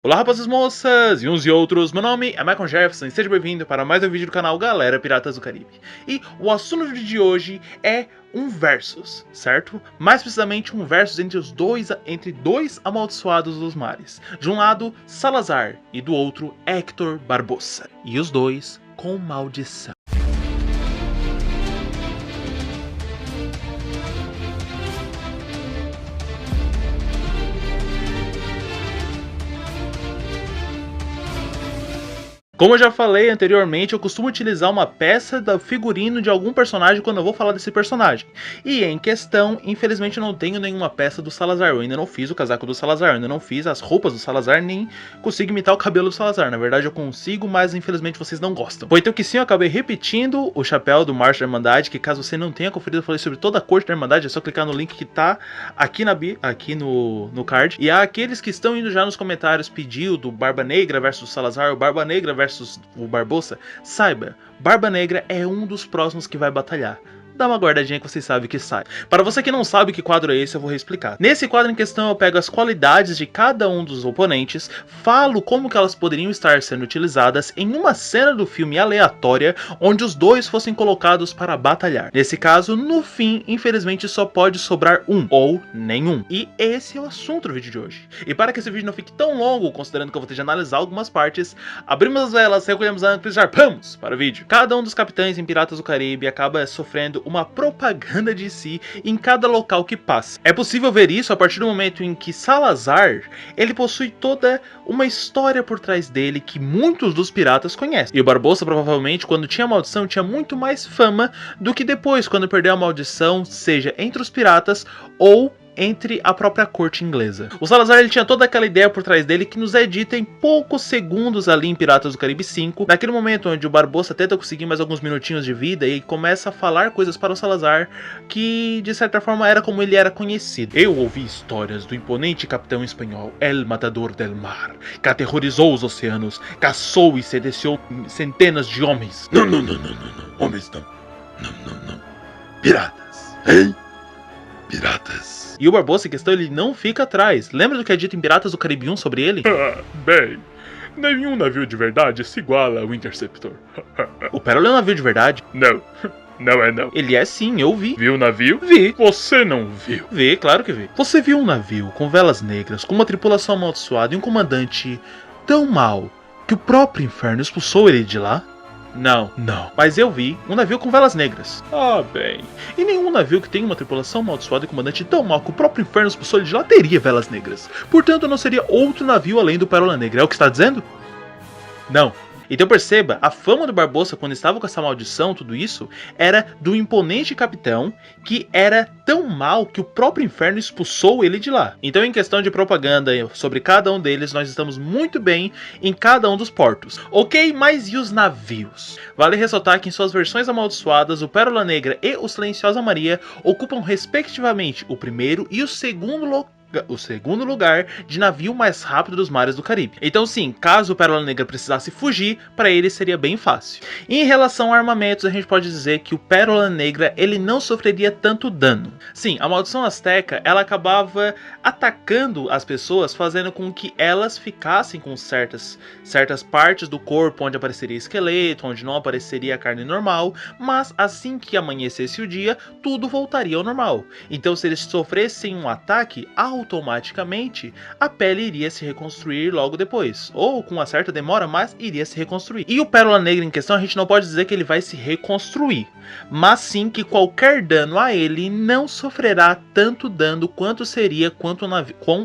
Olá rapazes e moças, e uns e outros, meu nome é Michael Jefferson e seja bem-vindo para mais um vídeo do canal Galera Piratas do Caribe. E o assunto do vídeo de hoje é um versus, certo? Mais precisamente um versus entre dois amaldiçoados dos mares. De um lado, Salazar e do outro, Héctor Barbossa. E os dois com maldição. Como eu já falei anteriormente, eu costumo utilizar uma peça do figurino de algum personagem quando eu vou falar desse personagem. E em questão, infelizmente eu não tenho nenhuma peça do Salazar, eu ainda não fiz o casaco do Salazar, eu ainda não fiz as roupas do Salazar, nem consigo imitar o cabelo do Salazar. Na verdade eu consigo, mas infelizmente vocês não gostam. Foi então que sim, eu acabei repetindo o chapéu do Marcha da Irmandade, que caso você não tenha conferido, eu falei sobre toda a corte da Irmandade, é só clicar no link que tá aqui no card. E há aqueles que estão indo já nos comentários pedir do Barba Negra versus Salazar, o Barba Negra versus o Barbossa, saiba, Barba Negra é um dos próximos que vai batalhar. Dá uma guardadinha que vocês sabem que sai. Para você que não sabe que quadro é esse, eu vou reexplicar. Nesse quadro em questão eu pego as qualidades de cada um dos oponentes, falo como que elas poderiam estar sendo utilizadas em uma cena do filme aleatória, onde os dois fossem colocados para batalhar. Nesse caso, no fim, infelizmente só pode sobrar um, ou nenhum. E esse é o assunto do vídeo de hoje. E para que esse vídeo não fique tão longo, considerando que eu vou ter de analisar algumas partes, abrimos as velas, recolhemos a âncora e zarpamos para o vídeo. Cada um dos capitães em Piratas do Caribe acaba sofrendo uma propaganda de si em cada local que passa. É possível ver isso a partir do momento em que Salazar, ele possui toda uma história por trás dele que muitos dos piratas conhecem. E o Barbossa provavelmente, quando tinha a maldição, tinha muito mais fama do que depois, quando perdeu a maldição, seja entre os piratas ou entre a própria corte inglesa. O Salazar, ele tinha toda aquela ideia por trás dele que nos é dita em poucos segundos ali em Piratas do Caribe 5, naquele momento onde o Barbossa tenta conseguir mais alguns minutinhos de vida e começa a falar coisas para o Salazar que, de certa forma, era como ele era conhecido. Eu ouvi histórias do imponente capitão espanhol El Matador del Mar, que aterrorizou os oceanos, caçou e sentenciou centenas de homens. Não. Homens não. Não. Piratas. Hein? Piratas. E o Barbossa, em questão, ele não fica atrás. Lembra do que é dito em Piratas do Caribe 1 sobre ele? Bem, nenhum navio de verdade se iguala ao Interceptor. O Pérola é um navio de verdade? Não, não é não. Ele é sim, eu vi. Viu o navio? Vi. Você não viu. Vi, claro que vi. Você viu um navio com velas negras, com uma tripulação amaldiçoada e um comandante tão mau que o próprio inferno expulsou ele de lá? Não. Mas eu vi um navio com velas negras. Ah, bem. E nenhum navio que tem uma tripulação amaldiçoada e comandante tão mau que o próprio inferno expulsou ele de lá teria velas negras. Portanto, não seria outro navio além do Pérola Negra. É o que está dizendo? Não. Então perceba, a fama do Barbossa quando estava com essa maldição, tudo isso, era do imponente capitão que era tão mal que o próprio inferno expulsou ele de lá. Então em questão de propaganda sobre cada um deles, nós estamos muito bem em cada um dos portos. Ok, mas e os navios? Vale ressaltar que em suas versões amaldiçoadas, o Pérola Negra e o Silenciosa Maria ocupam respectivamente o primeiro e o segundo lugar de navio mais rápido dos mares do Caribe. Então sim, caso o Pérola Negra precisasse fugir, para ele seria bem fácil. E em relação a armamentos, a gente pode dizer que o Pérola Negra, ele não sofreria tanto dano. Sim, a maldição azteca, ela acabava atacando as pessoas, fazendo com que elas ficassem com certas partes do corpo onde apareceria esqueleto, onde não apareceria a carne normal, mas assim que amanhecesse o dia, tudo voltaria ao normal. Então se eles sofressem um ataque, automaticamente a pele iria se reconstruir logo depois, ou com uma certa demora, mas iria se reconstruir. E o Pérola Negra em questão, a gente não pode dizer que ele vai se reconstruir, mas sim que qualquer dano a ele não sofrerá tanto dano quanto seria com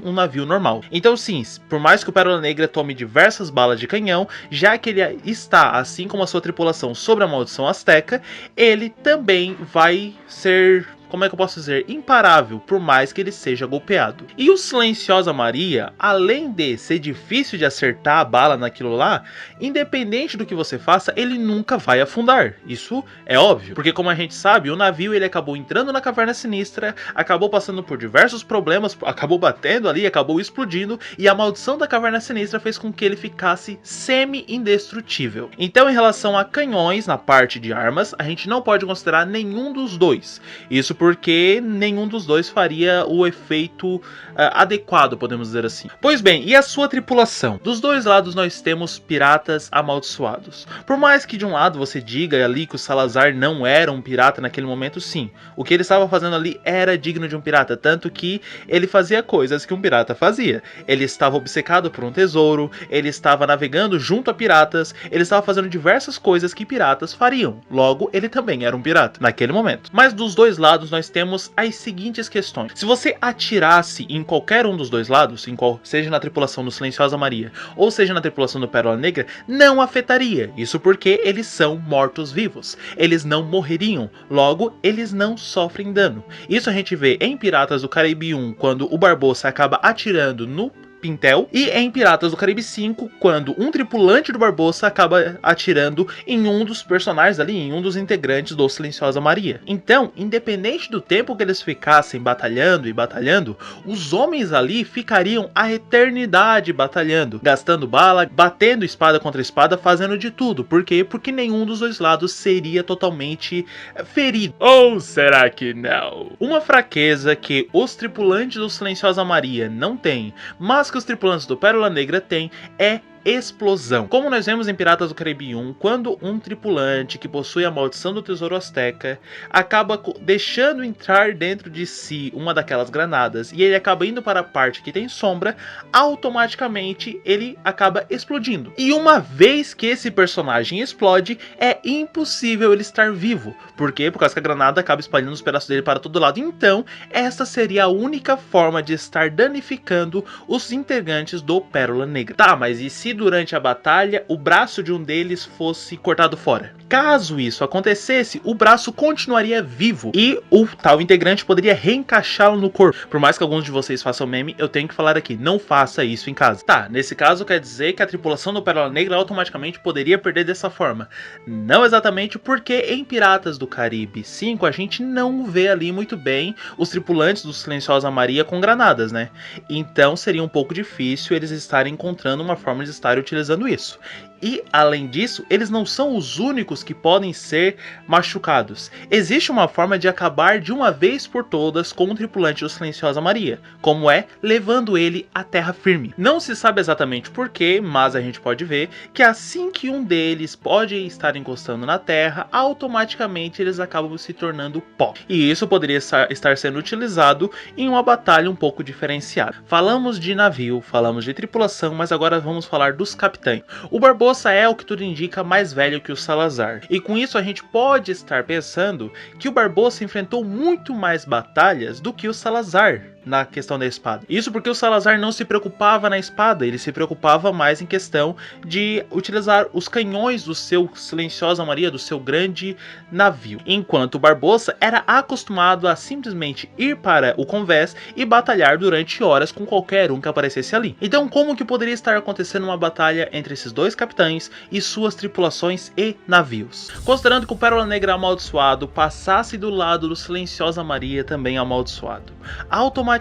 um navio normal. Então sim, por mais que o Pérola Negra tome diversas balas de canhão, já que ele está, assim como a sua tripulação, sobre a maldição azteca, ele também vai ser, como é que eu posso dizer, imparável, por mais que ele seja golpeado. E o Silenciosa Maria, além de ser difícil de acertar a bala naquilo lá, independente do que você faça, ele nunca vai afundar. Isso é óbvio, porque como a gente sabe, o navio ele acabou entrando na Caverna Sinistra, acabou passando por diversos problemas, acabou batendo ali, acabou explodindo, e a maldição da Caverna Sinistra fez com que ele ficasse semi-indestrutível. Então, em relação a canhões, na parte de armas, a gente não pode considerar nenhum dos dois. Isso porque nenhum dos dois faria o efeito adequado, podemos dizer assim. Pois bem, e a sua tripulação? Dos dois lados nós temos piratas amaldiçoados. Por mais que de um lado você diga ali que o Salazar não era um pirata naquele momento, sim. O que ele estava fazendo ali era digno de um pirata, tanto que ele fazia coisas que um pirata fazia. Ele estava obcecado por um tesouro, ele estava navegando junto a piratas, ele estava fazendo diversas coisas que piratas fariam. Logo, ele também era um pirata naquele momento. Mas dos dois lados nós temos as seguintes questões. Se você atirasse em qualquer um dos dois lados, seja na tripulação do Silenciosa Maria ou seja na tripulação do Pérola Negra, não afetaria. Isso porque eles são mortos-vivos. Eles não morreriam. Logo, eles não sofrem dano. Isso a gente vê em Piratas do Caribe 1, quando o Barbossa acaba atirando no Pintel, e em Piratas do Caribe 5, quando um tripulante do Barbossa acaba atirando em um dos personagens ali, em um dos integrantes do Silenciosa Maria. Então, independente do tempo que eles ficassem batalhando e batalhando, os homens ali ficariam a eternidade batalhando, gastando bala, batendo espada contra espada, fazendo de tudo. Por quê? Porque nenhum dos dois lados seria totalmente ferido. Ou será que não? Uma fraqueza que os tripulantes do Silenciosa Maria não têm, mas que os tripulantes do Pérola Negra têm, é explosão. Como nós vemos em Piratas do Caribe 1, quando um tripulante que possui a maldição do tesouro azteca acaba deixando entrar dentro de si uma daquelas granadas e ele acaba indo para a parte que tem sombra, automaticamente ele acaba explodindo. E uma vez que esse personagem explode, é impossível ele estar vivo. Por quê? Por causa que a granada acaba espalhando os pedaços dele para todo lado. Então, essa seria a única forma de estar danificando os integrantes do Pérola Negra. Tá, mas e se durante a batalha o braço de um deles fosse cortado fora? Caso isso acontecesse, o braço continuaria vivo e o tal integrante poderia reencaixá-lo no corpo. Por mais que alguns de vocês façam meme, eu tenho que falar aqui, não faça isso em casa. Tá, nesse caso quer dizer que a tripulação do Pérola Negra automaticamente poderia perder dessa forma. Não exatamente, porque em Piratas do Caribe 5 a gente não vê ali muito bem os tripulantes do Silenciosa Maria com granadas, né? Então seria um pouco difícil eles estarem encontrando uma forma de estar utilizando isso. E, além disso, eles não são os únicos que podem ser machucados. Existe uma forma de acabar de uma vez por todas com o tripulante do Silenciosa Maria, como é levando ele à terra firme. Não se sabe exatamente porquê, mas a gente pode ver que assim que um deles pode estar encostando na terra, automaticamente eles acabam se tornando pó. E isso poderia estar sendo utilizado em uma batalha um pouco diferenciada. Falamos de navio, falamos de tripulação, mas agora vamos falar dos capitães. O Barbossa é, o que tudo indica, mais velho que o Salazar. E com isso a gente pode estar pensando que o Barbossa enfrentou muito mais batalhas do que o Salazar na questão da espada. Isso porque o Salazar não se preocupava na espada, ele se preocupava mais em questão de utilizar os canhões do seu Silenciosa Maria, do seu grande navio. Enquanto o Barbossa era acostumado a simplesmente ir para o convés e batalhar durante horas com qualquer um que aparecesse ali. Então como que poderia estar acontecendo uma batalha entre esses dois capitães e suas tripulações e navios? Considerando que o Pérola Negra amaldiçoado passasse do lado do Silenciosa Maria também amaldiçoado, automaticamente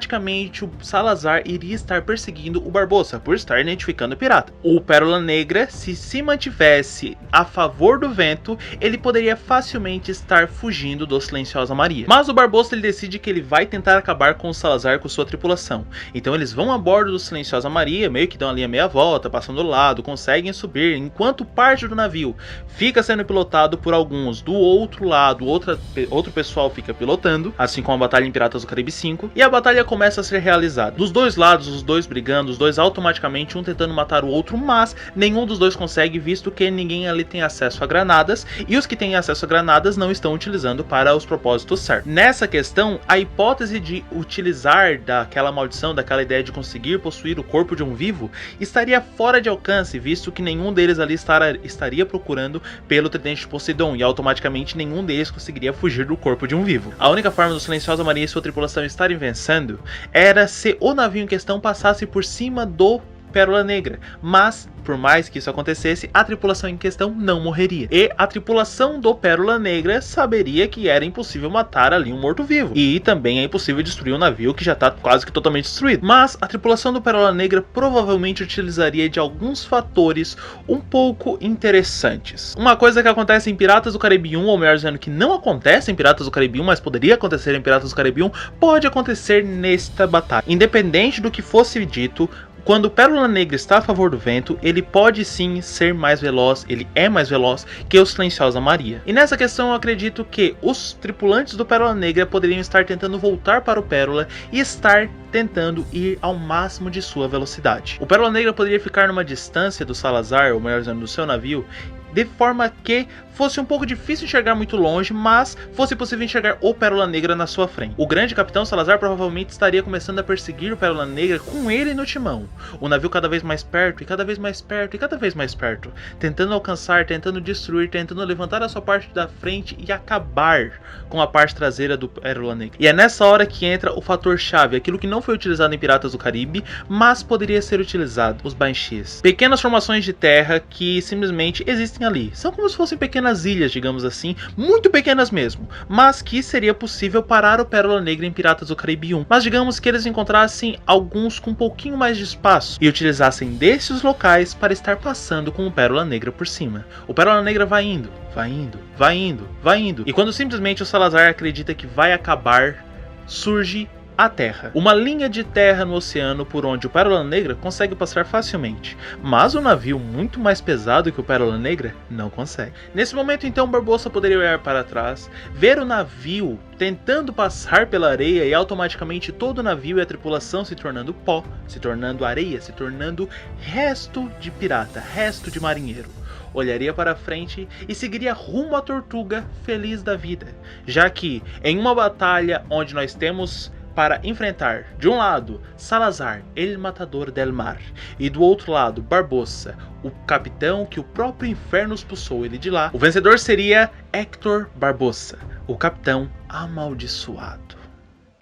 o Salazar iria estar perseguindo o Barbossa por estar identificando o pirata. O Pérola Negra, se mantivesse a favor do vento, ele poderia facilmente estar fugindo do Silenciosa Maria. Mas o Barbossa ele decide que ele vai tentar acabar com o Salazar com sua tripulação. Então eles vão a bordo do Silenciosa Maria, meio que dão ali a meia volta, passando do lado, conseguem subir, enquanto parte do navio fica sendo pilotado por alguns do outro lado, outro pessoal fica pilotando, assim como a batalha em Piratas do Caribe 5, e a batalha começa a ser realizada. Dos dois lados, os dois brigando, os dois automaticamente, um tentando matar o outro, mas nenhum dos dois consegue, visto que ninguém ali tem acesso a granadas, e os que têm acesso a granadas não estão utilizando para os propósitos certos. Nessa questão, a hipótese de utilizar daquela maldição, daquela ideia de conseguir possuir o corpo de um vivo, estaria fora de alcance, visto que nenhum deles ali estaria procurando pelo tridente de Poseidon, e automaticamente nenhum deles conseguiria fugir do corpo de um vivo. A única forma do Silenciosa Maria e sua tripulação estarem vencendo era se o navio em questão passasse por cima do Pérola Negra, mas por mais que isso acontecesse, a tripulação em questão não morreria. E a tripulação do Pérola Negra saberia que era impossível matar ali um morto-vivo. E também é impossível destruir um navio que já está quase que totalmente destruído. Mas a tripulação do Pérola Negra provavelmente utilizaria de alguns fatores um pouco interessantes. Uma coisa que acontece em Piratas do Caribe 1, ou melhor dizendo, que não acontece em Piratas do Caribe 1, mas poderia acontecer em Piratas do Caribe 1, pode acontecer nesta batalha. Independente do que fosse dito, quando o Pérola Negra está a favor do vento, ele pode sim ser mais veloz, ele é mais veloz que o Silenciosa Maria. E nessa questão eu acredito que os tripulantes do Pérola Negra poderiam estar tentando voltar para o Pérola e estar tentando ir ao máximo de sua velocidade. O Pérola Negra poderia ficar numa distância do Salazar, ou melhor dizendo, do seu navio, de forma que fosse um pouco difícil enxergar muito longe, mas fosse possível enxergar o Pérola Negra na sua frente. O grande capitão Salazar provavelmente estaria começando a perseguir o Pérola Negra com ele no timão. O navio cada vez mais perto, e cada vez mais perto, e cada vez mais perto, tentando alcançar, tentando destruir, tentando levantar a sua parte da frente e acabar com a parte traseira do Pérola Negra. E é nessa hora que entra o fator chave, aquilo que não foi utilizado em Piratas do Caribe, mas poderia ser utilizado, os Banshees. Pequenas formações de terra que simplesmente existem ali. São como se fossem pequenas ilhas, digamos assim, muito pequenas mesmo, mas que seria possível parar o Pérola Negra em Piratas do Caribe 1. Mas digamos que eles encontrassem alguns com um pouquinho mais de espaço e utilizassem desses locais para estar passando com o Pérola Negra por cima. O Pérola Negra vai indo, vai indo, vai indo, vai indo. E quando simplesmente o Salazar acredita que vai acabar, surge a terra. Uma linha de terra no oceano por onde o Pérola Negra consegue passar facilmente, mas um navio muito mais pesado que o Pérola Negra não consegue. Nesse momento então Barbossa poderia olhar para trás, ver o navio tentando passar pela areia e automaticamente todo o navio e a tripulação se tornando pó, se tornando areia, se tornando resto de pirata, resto de marinheiro. Olharia para frente e seguiria rumo à Tortuga feliz da vida, já que em uma batalha onde nós temos para enfrentar, de um lado, Salazar, El Matador del Mar, e do outro lado, Barbossa, o capitão que o próprio inferno expulsou ele de lá, o vencedor seria Héctor Barbossa, o capitão amaldiçoado.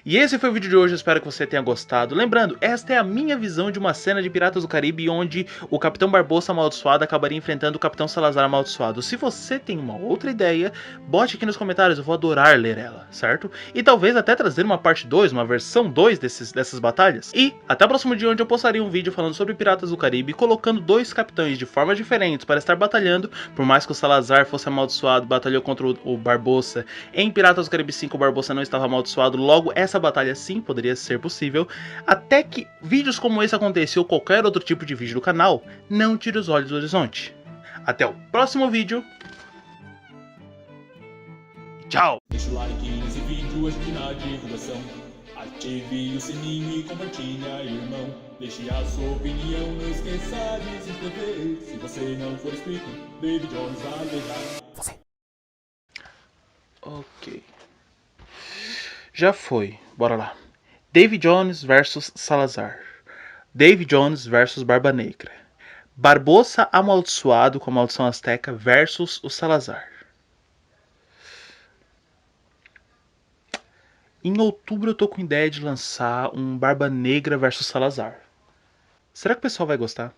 E esse foi o vídeo de hoje, eu espero que você tenha gostado. Lembrando, esta é a minha visão de uma cena de Piratas do Caribe onde o Capitão Barbossa amaldiçoado acabaria enfrentando o Capitão Salazar amaldiçoado. Se você tem uma outra ideia, bote aqui nos comentários, eu vou adorar ler ela, certo? E talvez até trazer uma parte 2, uma versão 2 dessas batalhas. E até o próximo dia onde eu postaria um vídeo falando sobre Piratas do Caribe, colocando dois capitães de formas diferentes para estar batalhando. Por mais que o Salazar fosse amaldiçoado, batalhou contra o Barbossa. Em Piratas do Caribe 5 o Barbossa não estava amaldiçoado, logo essa batalha sim poderia ser possível, até que vídeos como esse aconteçam ou qualquer outro tipo de vídeo do canal, não tire os olhos do horizonte. Até o próximo vídeo. Tchau! Deixa o like nesse vídeo, ajude na divulgação. Ative o sininho e compartilha, irmão. Deixe a sua opinião, não esqueça de se inscrever. Se você não for inscrito, David Jones vai deixar você. Ok. Já foi, bora lá. Davy Jones versus Salazar. Davy Jones versus Barba Negra. Barbossa amaldiçoado com a maldição azteca versus o Salazar. Em outubro eu tô com ideia de lançar um Barba Negra versus Salazar. Será que o pessoal vai gostar?